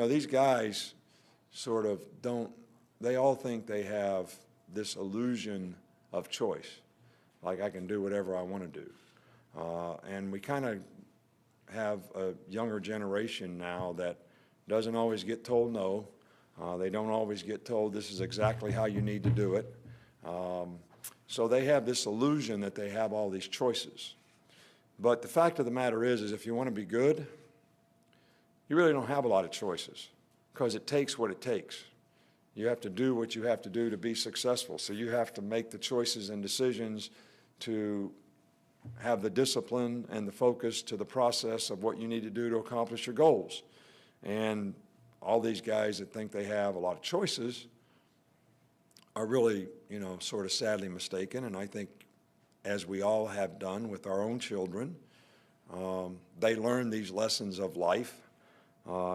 These guys sort of they all think they have this illusion of choice, like I can do whatever I want to do. And we kind of have a younger generation now that doesn't always get told no. They don't always get told this is exactly how you need to do it. So they have this illusion that they have all these choices. But the fact of the matter is if you want to be good, you really don't have a lot of choices because it takes what it takes. You have to do what you have to do to be successful. So you have to make the choices and decisions to have the discipline and the focus to the process of what you need to do to accomplish your goals. And all these guys that think they have a lot of choices are really, sort of sadly mistaken. And I think, as we all have done with our own children, they learn these lessons of life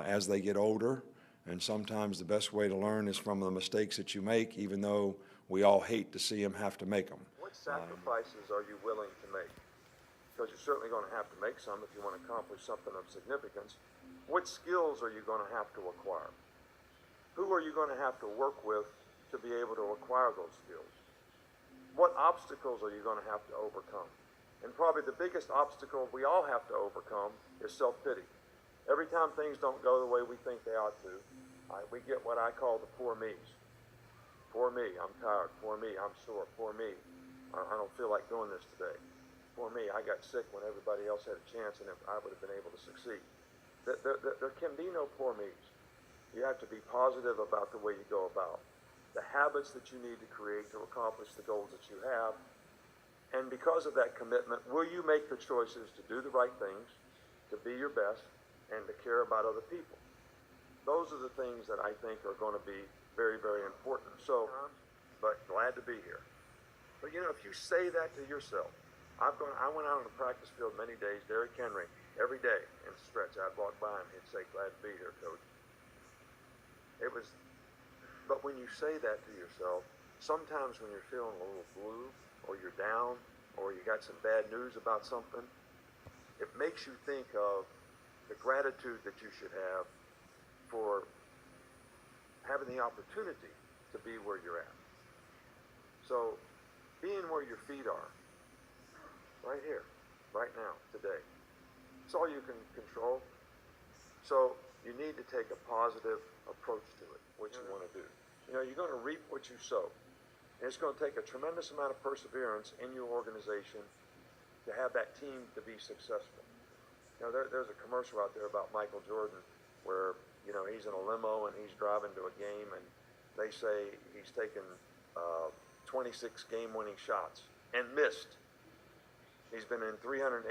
as they get older. And sometimes the best way to learn is from the mistakes that you make, even though we all hate to see them have to make them. What sacrifices are you willing to make? Because you're certainly going to have to make some if you want to accomplish something of significance. What skills are you going to have to acquire? Who are you going to have to work with to be able to acquire those skills? What obstacles are you going to have to overcome? And probably the biggest obstacle we all have to overcome is self-pity. Every time things don't go the way we think they ought to, we get what I call the poor me's. Poor me, I'm tired. Poor me, I'm sore. Poor me, I don't feel like doing this today. Poor me, I got sick when everybody else had a chance and I would have been able to succeed. There can be no poor me's. You have to be positive about the way you go about the habits that you need to create to accomplish the goals that you have. And because of that commitment, will you make the choices to do the right things, to be your best, and to care about other people? Those are the things that I think are going to be very, very important. So, but glad to be here. But if you say that to yourself, I went out on the practice field many days, Derrick Henry, every day in stretch. I'd walk by him, he'd say, "Glad to be here, Coach." But when you say that to yourself, sometimes when you're feeling a little blue, or you're down, or you got some bad news about something, it makes you think of the gratitude that you should have for having the opportunity to be where you're at. So being where your feet are, right here, right now, today, it's all you can control. So you need to take a positive approach to it, what you want to do. You're going to reap what you sow. And it's going to take a tremendous amount of perseverance in your organization to have that team to be successful. There's a commercial out there about Michael Jordan where, he's in a limo and he's driving to a game and they say he's taken 26 game-winning shots and missed. He's been in 384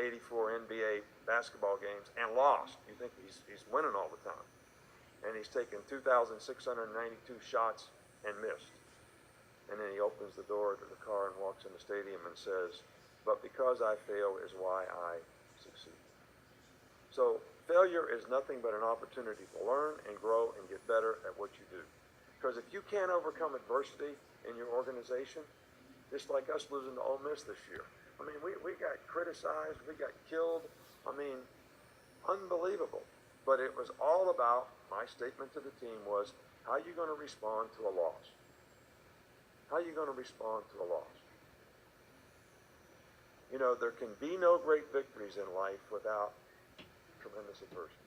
NBA basketball games and lost. You think he's winning all the time. And he's taken 2,692 shots and missed. And then he opens the door to the car and walks in the stadium and says, "But because I fail is why I succeed." So failure is nothing but an opportunity to learn and grow and get better at what you do. Because if you can't overcome adversity in your organization, just like us losing to Ole Miss this year, we got criticized, we got killed, unbelievable. But it was all about, my statement to the team was, how are you going to respond to a loss? How are you going to respond to a loss? There can be no great victories in life without tremendous adversity.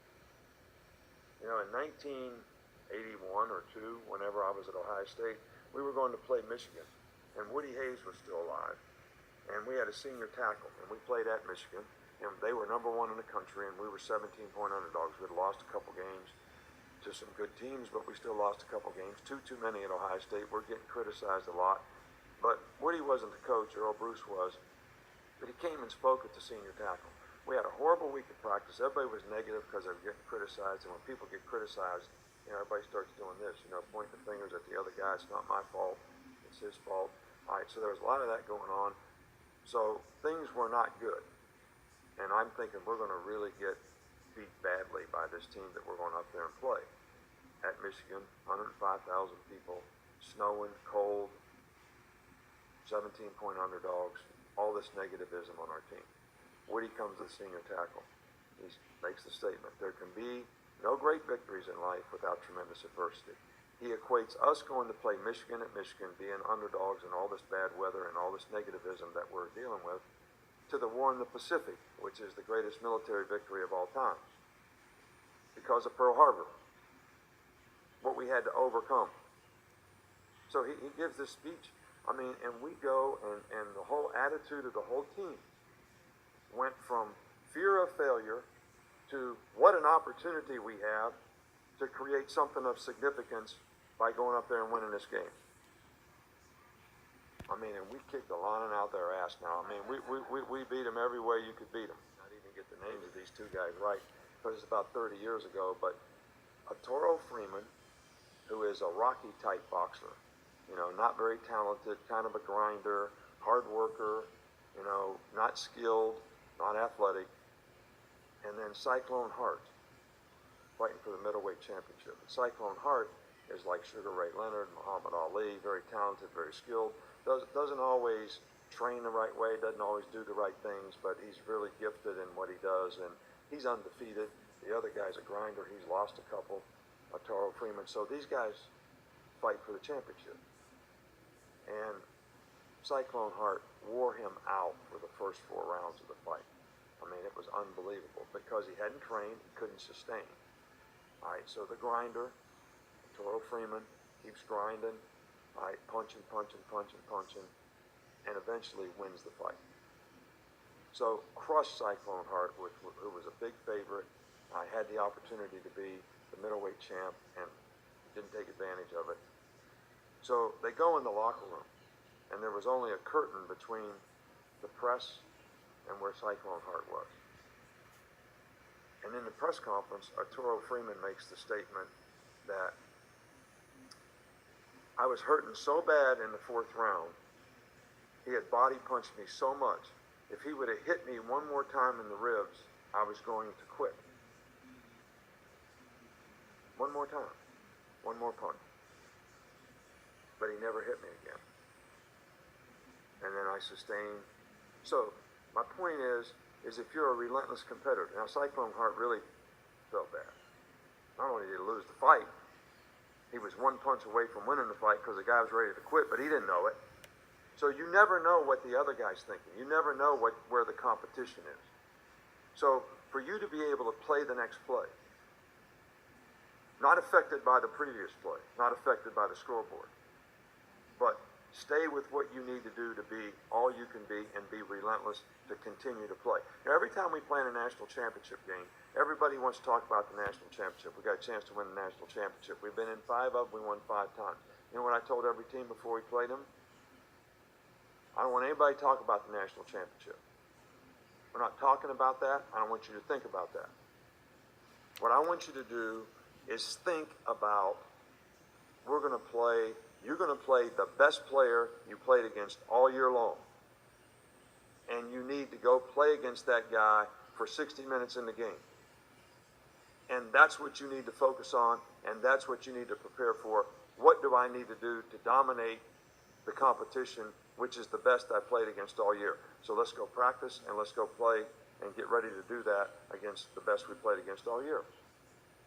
In 1981 or 2, whenever I was at Ohio State, we were going to play Michigan, and Woody Hayes was still alive. And we had a senior tackle, and we played at Michigan, and they were number 1 in the country, and we were 17-point underdogs. We had lost a couple games to some good teams, but we still lost a couple games. Too many at Ohio State. We're getting criticized a lot. But Woody wasn't the coach, Earl Bruce was. But he came and spoke at the senior tackle. We had a horrible week of practice. Everybody was negative because they were getting criticized, and when people get criticized, everybody starts doing this, pointing the fingers at the other guy. It's not my fault. It's his fault. All right, so there was a lot of that going on. So things were not good. And I'm thinking we're going to really get beat badly by this team that we're going up there and play. At Michigan, 105,000 people, snowing, cold, 17-point underdogs, all this negativism on our team. Woody comes to the senior tackle. He makes the statement, there can be no great victories in life without tremendous adversity. He equates us going to play Michigan at Michigan, being underdogs and all this bad weather and all this negativism that we're dealing with, to the war in the Pacific, which is the greatest military victory of all time. Because of Pearl Harbor, what we had to overcome. So he gives this speech, and we go, and the whole attitude of the whole team went from fear of failure to what an opportunity we have to create something of significance by going up there and winning this game. And we kicked the lining out their ass now. We beat them every way you could beat them. Not even get the names of these two guys right, because it's about 30 years ago, but Arturo Freeman, who is a Rocky-type boxer, not very talented, kind of a grinder, hard worker, not skilled, not athletic, and then Cyclone Hart, fighting for the middleweight championship. And Cyclone Hart is like Sugar Ray Leonard, Muhammad Ali, very talented, very skilled, doesn't always train the right way, doesn't always do the right things, but he's really gifted in what he does, and he's undefeated. The other guy's a grinder, he's lost a couple, Arturo Freeman. So these guys fight for the championship. And Cyclone Hart wore him out for the first 4 rounds of the fight. It was unbelievable because he hadn't trained, he couldn't sustain. All right, so the grinder, Arturo Freeman, keeps grinding, all right, punching, and eventually wins the fight. So crushed Cyclone Hart, who was a big favorite. I had the opportunity to be the middleweight champ and didn't take advantage of it. So they go in the locker room, and there was only a curtain between the press and where Cyclone Hart was. And in the press conference, Arturo Freeman makes the statement that I was hurting so bad in the 4th round, he had body punched me so much, if he would have hit me one more time in the ribs, I was going to quit. One more time, one more punch. But he never hit me again. And then I sustained. So my point is if you're a relentless competitor, now Cyclone Hart really felt bad. Not only did he lose the fight, he was 1 punch away from winning the fight because the guy was ready to quit, but he didn't know it. So you never know what the other guy's thinking. You never know where the competition is. So for you to be able to play the next play, not affected by the previous play, not affected by the scoreboard, but stay with what you need to do to be all you can be and be relentless to continue to play. Now, every time we play in a national championship game, everybody wants to talk about the national championship. We got a chance to win the national championship. We've been in 5 of them. We won 5 times. You know what I told every team before we played them? I don't want anybody to talk about the national championship. We're not talking about that. I don't want you to think about that. What I want you to do is think about you're going to play the best player you played against all year long. And you need to go play against that guy for 60 minutes in the game. And that's what you need to focus on, and that's what you need to prepare for. What do I need to do to dominate the competition, which is the best I played against all year? So let's go practice, and let's go play and get ready to do that against the best we played against all year.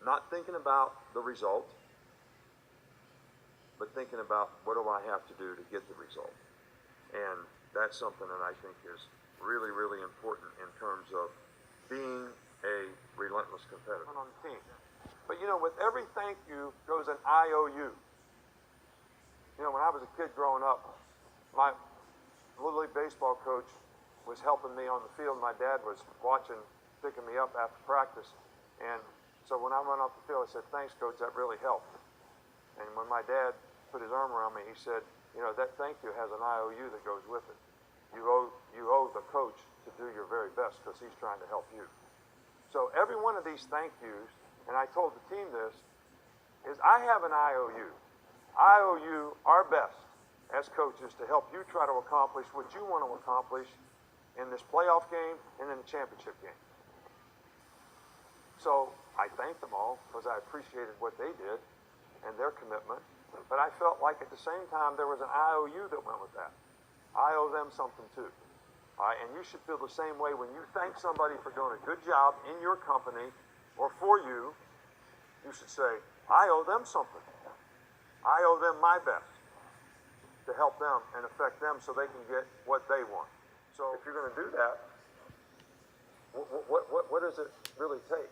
Not thinking about the result, but thinking about what do I have to do to get the result. And that's something that I think is really, really important in terms of being a relentless competitor on the team. But with every thank you goes an IOU. When I was a kid growing up, my Little League baseball coach was helping me on the field. My dad was watching, picking me up after practice. And so when I went off the field, I said, "Thanks, Coach, that really helped." And when my dad put his arm around me, he said, "That thank you has an IOU that goes with it. You owe the coach to do your very best because he's trying to help you." So every one of these thank yous, and I told the team this, is I have an IOU. I owe you our best as coaches to help you try to accomplish what you want to accomplish in this playoff game and in the championship game. So I thanked them all because I appreciated what they did and their commitment. But I felt like at the same time there was an IOU that went with that. I owe them something too. And you should feel the same way when you thank somebody for doing a good job in your company or for you, should say, I owe them something. I owe them my best to help them and affect them so they can get what they want. So if you're going to do that, what does it really take?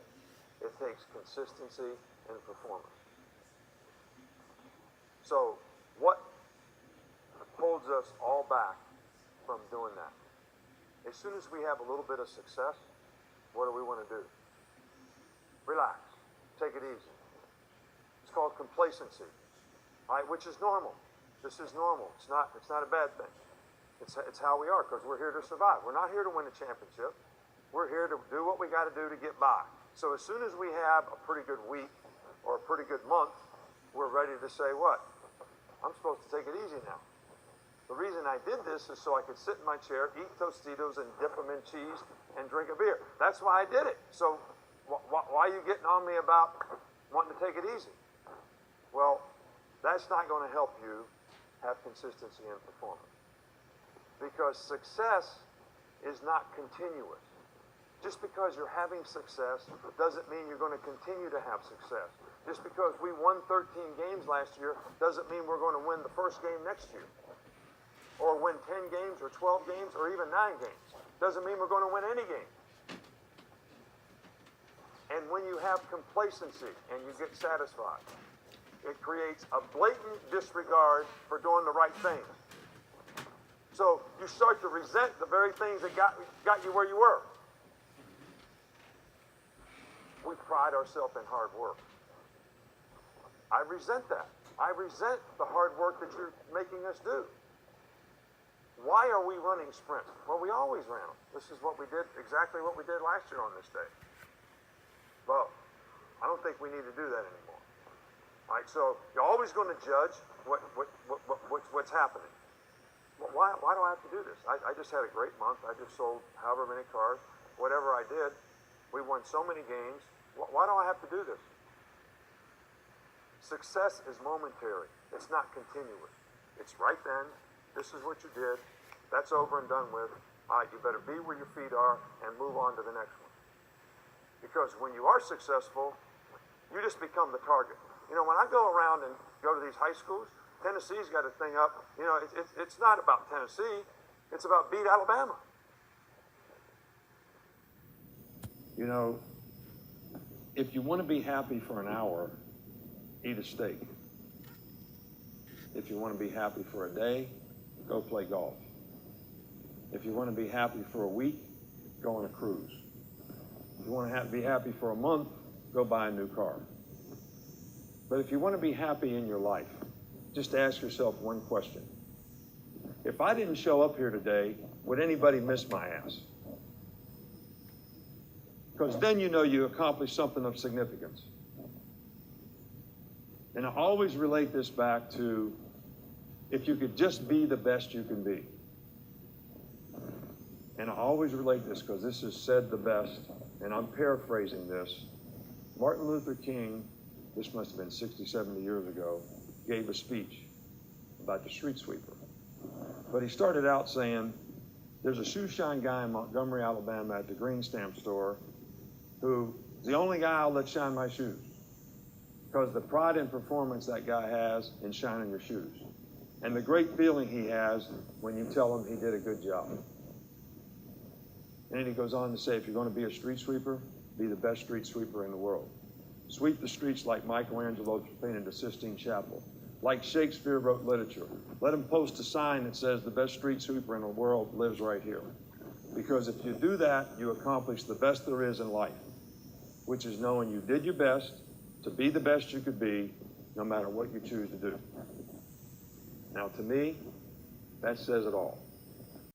It takes consistency and performance. So what holds us all back from doing that? As soon as we have a little bit of success, what do we want to do? Relax. Take it easy. It's called complacency, right? Which is normal. This is normal. It's not a bad thing. It's how we are, because we're here to survive. We're not here to win a championship. We're here to do what we got to do to get by. So as soon as we have a pretty good week or a pretty good month, we're ready to say what? I'm supposed to take it easy now. The reason I did this is so I could sit in my chair, eat Tostitos, and dip them in cheese and drink a beer. That's why I did it. So why are you getting on me about wanting to take it easy? Well, that's not going to help you have consistency and performance. Because success is not continuous. Just because you're having success doesn't mean you're going to continue to have success. Just because we won 13 games last year doesn't mean we're going to win the first game next year. Or win 10 games or 12 games or even 9 games. Doesn't mean we're going to win any game. And when you have complacency and you get satisfied, it creates a blatant disregard for doing the right things. So you start to resent the very things that got you where you were. We pride ourselves in hard work. I resent that. I resent the hard work that you're making us do. Why are we running sprints? Well, we always ran them. This is what we did, exactly what we did last year on this day. Well, I don't think we need to do that anymore. All right, so you're always going to judge what's happening. Why do I have to do this? I just had a great month. I just sold however many cars. Whatever I did, we won so many games. Why do I have to do this? Success is momentary. It's not continuous. It's right then. This is what you did. That's over and done with. All right, you better be where your feet are and move on to the next one. Because when you are successful, you just become the target. You know, when I go around and go to these high schools, Tennessee's got a thing up. You know, it's not about Tennessee. It's about beat Alabama. You know, if you want to be happy for an hour, eat a steak. If you want to be happy for a day, go play golf. If you want to be happy for a week, go on a cruise. If you want to be happy for a month, go buy a new car. But if you want to be happy in your life, just ask yourself one question. If I didn't show up here today, would anybody miss my ass? Because then you know you accomplished something of significance. And I always relate this back to if you could just be the best you can be. And I always relate this because this is said the best, and I'm paraphrasing this. Martin Luther King, this must have been 60, 70 years ago, gave a speech about the street sweeper. But he started out saying, there's a shoe shine guy in Montgomery, Alabama at the green stamp store who is the only guy I'll let shine my shoes. Because the pride and performance that guy has in shining your shoes. And the great feeling he has when you tell him he did a good job. And then he goes on to say, if you're going to be a street sweeper, be the best street sweeper in the world. Sweep the streets like Michelangelo painted the Sistine Chapel. Like Shakespeare wrote literature. Let him post a sign that says the best street sweeper in the world lives right here. Because if you do that, you accomplish the best there is in life, which is knowing you did your best to be the best you could be, no matter what you choose to do. Now, to me, that says it all.